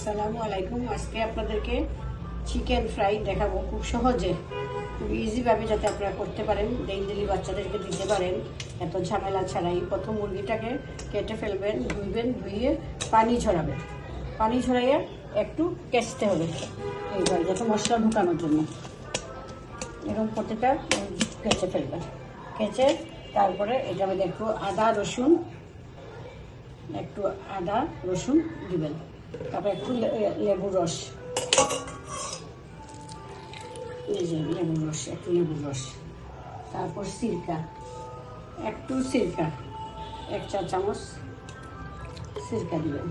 আসসালামু আলাইকুম। আজকে আপনাদেরকে চিকেন ফ্রাই দেখাবো, খুব সহজে, খুব ইজিভাবে যাতে আপনারা করতে পারেন, ডেইলি বাচ্চাদেরকে দিতে পারেন এত ঝামেলা ছাড়াই। প্রথম মুরগিটাকে কেটে ফেলবেন, ধুইবেন, ধুইয়ে পানি ঝরাবেন। পানি ঝরাইয়া একটু কেচতে হবে এইবার, যাতে মশলা ঢুকানোর জন্য। এরকম প্রত্যেকটা কেচে ফেলবেন। কেচে তারপরে এটার মধ্যে একটু আদা রসুন দিবেন। তারপর একটু লেবুর রস, এই যে লেবুর রস, তারপর সিরকা, এক চা চামচ সিরকা দিবেন,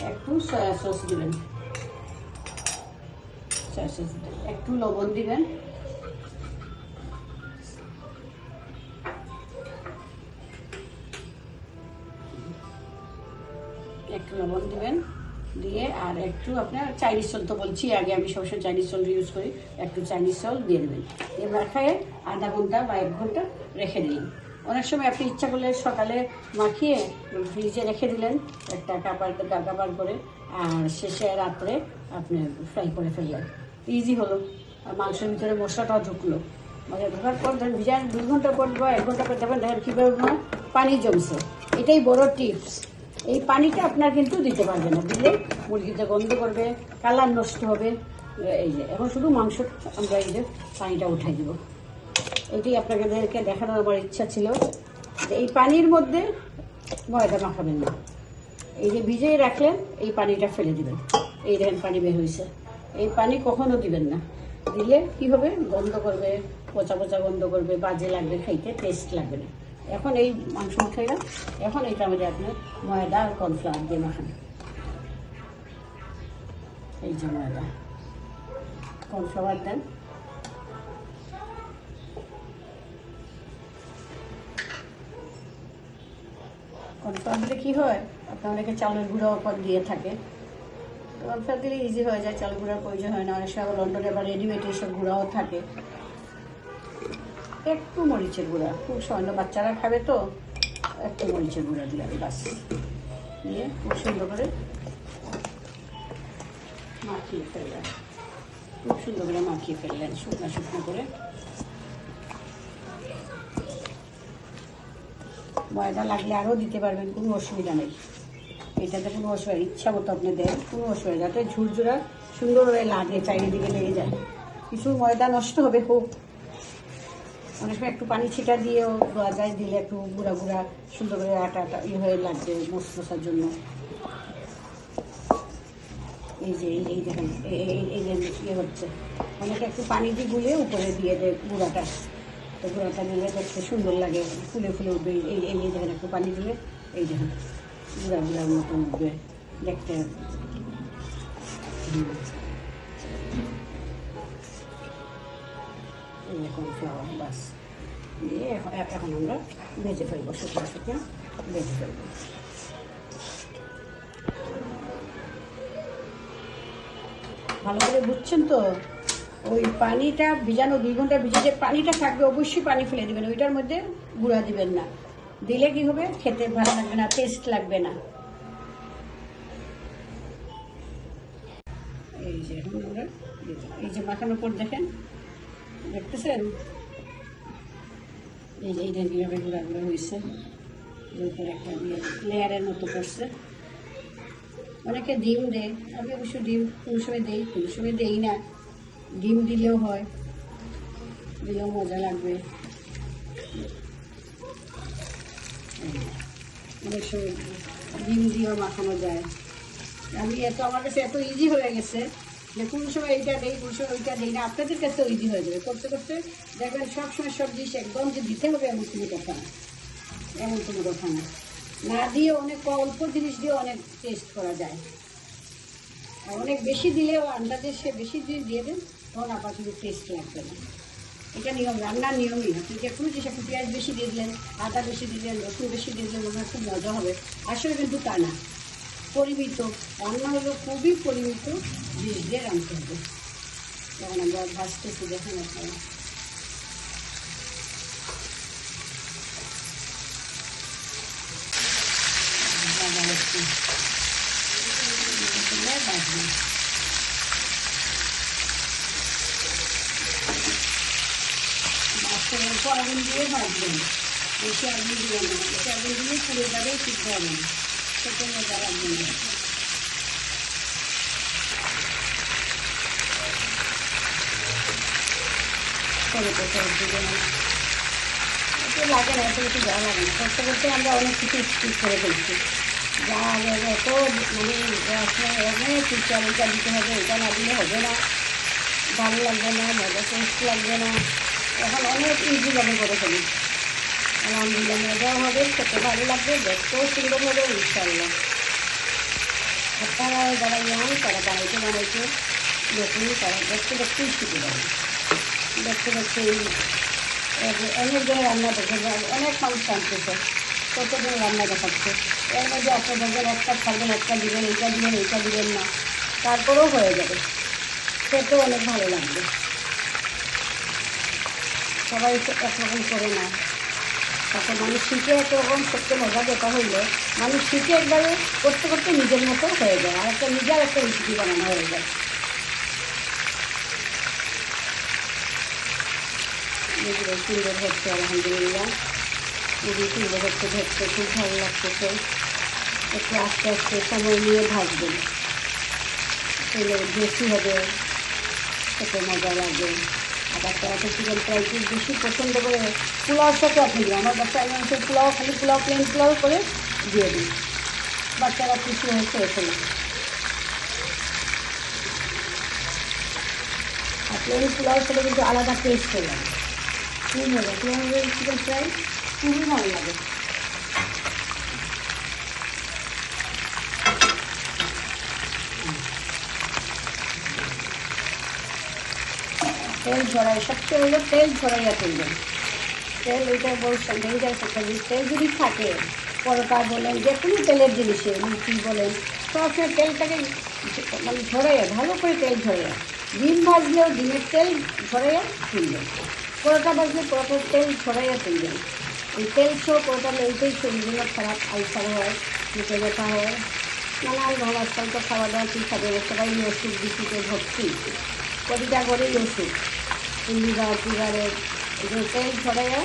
একটু সয়া সস দিবেন, একটু লবণ দিবেন, দিয়ে আর একটু আপনার চাইনিজ সল্ট, তো বলছি আগে, আমি সবসময় চাইনিজ সল্ট ইউজ করি, একটু চাইনিজ সল্ট দিয়ে দেবেন। এবার খাইয়ে আধা ঘন্টা বা 1 ঘন্টা রেখে দিলেন। অনেক সময় আপনি ইচ্ছা করলে সকালে মাখিয়ে ফ্রিজে রেখে দিলেন একটা কাবার করে, আর শেষে রাত্রে আপনি ফ্রাই করে ফেললেন। ইজি হলো, আর মাংসের ভিতরে মশলাটাও ঢুকলো। মানে ঢোকার পর ধরেন ভিজান 2 ঘন্টা পর বা 1 ঘন্টা পর দেবেন, দেখেন কীভাবে পানি জমছে। এটাই বড় টিপস। এই পানিটা আপনার কিন্তু দিতে পারবে না, দিলে মুরগিতে গন্ধ করবে, কালার নষ্ট হবে। এই যে এখন শুধু মাংস আমরা এই যে পানিটা উঠাই দেবো। এটাই আপনাদেরকে দেখানোর আমার ইচ্ছা ছিল। এই পানির মধ্যে ময়দা মাখাবেন না, এই যে ভিজিয়ে রাখলেন এই পানিটা ফেলে দিবেন। এই দেখেন পানি বের হয়েছে। এই পানি কখনো দিবেন না, দিলে কি হবে, গন্ধ করবে, পচা গন্ধ করবে, বাজে লাগবে, খাইতে টেস্ট লাগবে না। এখন এই মাংস উঠাইলাম, এখন এটা আমাদের আপনার ময়দা আর কর্নফ্লাওয়ার দিয়ে মাখান। এই যে ময়দা, কর্নফ্লাওয়ার দেন, কর্নফ্লাওয়ার দিলে কী হয়, আপনার অনেকে চালের গুঁড়ো দিয়ে থাকে, তো কর্নফ্লাওয়ার দিলে ইজি হয়ে যায়, চাল গুঁড়ার প্রয়োজন হয় না। অনেক সময় লন্ডনে বা রেডিমেড এইসব গুঁড়াও থাকে। একটু মরিচের গুঁড়া, খুব সামান্য, বাচ্চারা খাবে তো, একটু মরিচের গুঁড়া দিলাম বাস, দিয়ে খুব সুন্দর করে মাখিয়ে ফেললেন। শুকনো করে। ময়দা লাগলে আরও দিতে পারবেন, কোনো অসুবিধা নেই। এটাতে কোনো অসুবিধা, ইচ্ছা মতো আপনি দেন, কোনো অসুবিধা, যাতে ঝুরঝুরা সুন্দরভাবে লাগে, চারিদিকে লেগে যায়। কিছু ময়দা নষ্ট হবে, হোক। অনেক সময় একটু পানি ছিটা দিয়েও দেওয়া যায়, দিলে একটু গুঁড়া সুন্দর করে আটা হয়ে লাগবে মশলার জন্য। এই যে এই দেখেন এই ইয়ে হচ্ছে, অনেকে একটু পানি দিয়ে গুলে উপরে দিয়ে দেয় গুঁড়াটা, তো গুঁড়াটা দিলে দেখতে সুন্দর লাগে, ফুলে উঠবে। এই দেখেন একটু পানি দিলে এই দেখেন গুঁড়ার মতো উঠবে দেখতে। কর্নফ্লাওয়ার বাস দিয়ে এখন আমরা ভেজে ফেলবো, শুকনো ভেজে ফেলবো। ভালো করে বুঝছেন তো? ওই পানিটা ভিজানো 2 ঘন্টা ভিজে যে পানিটা থাকবে, অবশ্যই পানি ফেলে দেবেন, ওইটার মধ্যে গুঁড়া দিবেন না। দিলে কি হবে, খেতে ভালো লাগবে না, টেস্ট লাগবে না। এই যে এখন আমরা এই যে মাখানোর পর দেখতেছেন, এই যে এইটা কীভাবে গুঁড়া হয়েছে, উপরে একটা লেয়ারের মতো করছে। অনেকে ডিম দেয়, আমি অবশ্য ডিম কোনো সময় দেই, কোনো সময় দেই না। ডিম দিলেও হয়, দিলেও মজা লাগবে। অনেক সময় ডিম দিয়েও মাখানো যায়। আমার কাছে এত ইজি হয়ে গেছে যে কোনো সময় এইটা দেই, কোনো সময় ওইটা দেই না। আপনাদের কাছেও ইজি হয়ে যাবে, করতে করতে দেখবেন সবসময় সব জিনিস একদম যে দিতে হবে এমন কোনো কথা না। না দিয়ে অনেক অল্প জিনিস দিয়ে অনেক টেস্ট করা যায়। আর অনেক বেশি দিলেও আন্দাজে সে বেশি জিনিস দিয়ে দেন, তখন আবার কিন্তু টেস্ট লাগবে না। এটা নিয়ম, রান্নার নিয়মই। আপনি যে কোনো জিনিস, আপনি পেঁয়াজ বেশি দিয়ে দিলেন, আদা বেশি দিলেন, রসুন বেশি দিয়ে দিলেন, ওনার খুব মজা হবে। আসলে কিন্তু তা না, পরিমিত রান্না হলো, খুবই পরিমিত জিনিস দিয়ে রান্নতে হবে। যখন আমরা ভাজতেছি দেখেন আপনারা, ভাজা হচ্ছে, বাজবে। আগুন দিয়ে ভাজবেন, বেশি আগুন দিবেন না, বেশি আগুন দিলে পুরো যাবে, সিদ্ধ হবে না, খেতে মজা লাগবে না। একটু লাগে না, এত কিছু দেওয়া লাগে না, করতে করতে আমরা অনেক কিছু স্কিপ করে ফেলছি। যা আগে এত মানে অনেক কিছু এটা দিতে হবে, এটা না দিলে হবে না, ভালো লাগবে না, মজা টেস্ট লাগবে না, এখন অনেক ইজিভাবে করে ফেলি। আলহামদুলিল্লাহ মজাও হবে, খেতে ভালো লাগবে, দেখতেও সুন্দর হবে ইনশাআল্লাহ। আপনারা যারা ইয়াং তারা বাড়াইতে দেখুন, তারা দেখতে দেখতেই শিখে যাবে, দেখতে দেখতে অনেক জনের রান্না দেখে অনেক মানুষ টানতেছে, কতজন রান্না দেখাচ্ছে, এর মধ্যে আপনার দেখবেন একটা ছাড়বেন, একটা দিবেন, এইটা দিবেন, এইটা দিবেন না, তারপরেও হয়ে যাবে, খেতেও অনেক ভালো লাগবে। সবাই একরকম করে না, তারপর মানুষ শিখে একরকম সত্যি মজা দেখা হইলে মানুষ শিখে একবারে করতে করতে নিজের মতো হয়ে যায়, আর একটা নিজের একটা রেসিপি বানানো হয়ে যায়। এগুলো সুন্দর হচ্ছে আলহামদুলিল্লাহ, খুবই সুন্দর হচ্ছে, দেখতে খুব ভালো লাগতেছে। একটু আস্তে আস্তে সময় নিয়ে ভাজবেন, তাহলে বেশি হবে, খেতে মজা লাগবে। আবার তারা তো চিকেন ফ্রাই খুব বেশি পছন্দ করে, পোলাওর সাথে আপনি দিন, আমার বাচ্চা পোলাও খালি পোলাও প্লেন পোলাও করে দিয়ে দিন, বাচ্চারা খুশি হয়ে খেয়ে ফেলে। আর প্লেন পোলাওর সাথে কিন্তু আলাদা টেস্ট হয়ে যাবে, খুব মজা, চিকেন ফ্রাই খুবই ভালো লাগে। তেল ঝরাই, সবচেয়ে হলো তেল ঝরাইয়া তুলবেন, তেল এইটা বলছেন ডেঞ্জার একটা জিনিস, তেল যদি থাকে পরোটা বলেন যে কোনো তেলের জিনিসে লুচি বলেন, সবসময় তেলটাকে মানে ঝরাইয়া, ভালো করে তেল ঝরাইয়া, ডিম ভাজলেও ডিমের তেল ঝরাইয়া তুলবেন, পরোটা ভাজলে পরোটার তেল ঝরাইয়া তুলবেন। এই তেল সহ পরোটা এইটাই শরীরের খারাপ, আলসার হয়, মুখে ব্যথা হয়, নানান ধরনের আজকাল তো খাওয়া দাওয়া কী খাবে, সবাই ওষুধ বিক্রিতে ভর্তি, প্রতিটা করেই ওষুধ, লিভার ফিভারের, এগুলো তেল ছড়াইয়া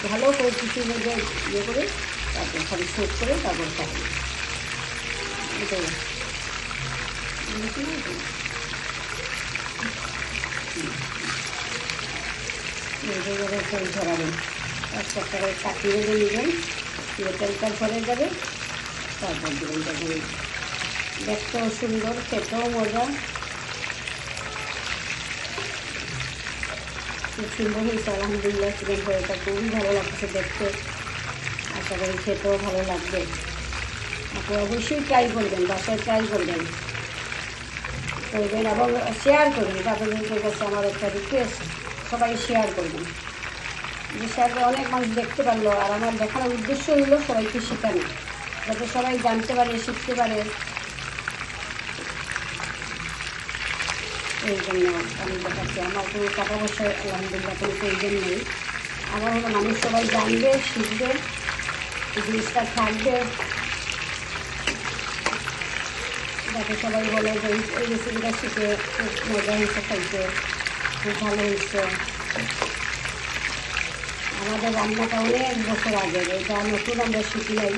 ভালো করে কিছু মধ্যে ইয়ে করে তারপর খালি সেট করে তারপর খাবেন, এটাই তেল ছড়াবেন, একটা করে কাটিয়ে রেখে নেবেন, তেলটা ঝরে যাবে, তারপর দেবেন, তখন দেখতেও সুন্দর, খেতেও মজা, খুব সুন্দর হয়েছে আলহামদুলিল্লাহ। চিকেন ফ্রাইটা খুবই ভালো লাগছে দেখতে, আশা করি খেতেও ভালো লাগবে। আপনি অবশ্যই ট্রাই করবেন, বাসায় ট্রাই করবেন এবং শেয়ার করবেন, এটা আপনাদের কাছে আমার একটা রিকোয়েস্ট, সবাই শেয়ার করবেন, যে শেয়ার করে অনেক মানুষ দেখতে পারলো, আর আমার দেখানোর উদ্দেশ্য হলো সবাইকে শেখানো, যাতে সবাই জানতে পারে, শিখতে পারে, এই জন্য আমি দেখাচ্ছি। আমার কোনো টাকা পয়সা আলহামদুলিল্লাহ কোনো প্রয়োজন নেই, আমার হলো মানুষ সবাই জানবে, শিখবে, জিনিসটা থাকবে, যাতে সবাই বলে যে এই রেসিপিটা শিখে খুব মজা হয়েছে, খাইতে খুব ভালো হয়েছে। আমাদের রান্নাটা অনেক বছর আগের, এটা নতুন আমরা শিখি নাই,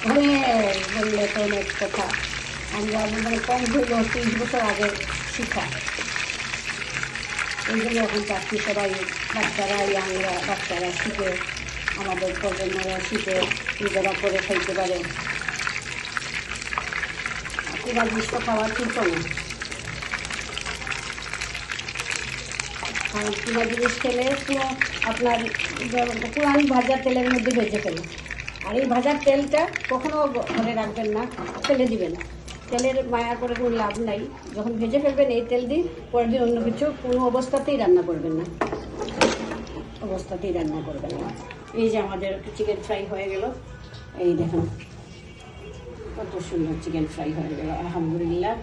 অনেক বললে তো অনেক কথা, আমরা মানে কম হইল 30 বছর আগে শিখা, এই জন্য এখন চাচ্ছি সবাই বাচ্চারা, ইয়াংরা বাচ্চারা শিখে, আমাদের প্রজন্মরা শিখে নিজেরা করে খাইতে পারে। পুরা জিনিসটা খাওয়ার ঠিক না, কারণ পুরা জিনিস খেলে পুরো আপনার পুরান ভাজা তেলের মধ্যে ভেজে ফেলে, আর এই ভাজার তেলটা কখনো ঘরে রাখবেন না, ফেলে দিবেন, তেলের মায়া করে কোনো লাভ নাই, যখন ভেজে ফেলবেন এই তেল দিয়ে পরের দিন অন্য কিছু কোনো অবস্থাতেই রান্না করবেন না, অবস্থাতেই রান্না করবেন না। এই যে আমাদের চিকেন ফ্রাই হয়ে গেল, এই দেখুন কত সুন্দর চিকেন ফ্রাই হয়ে গেল আলহামদুলিল্লাহ।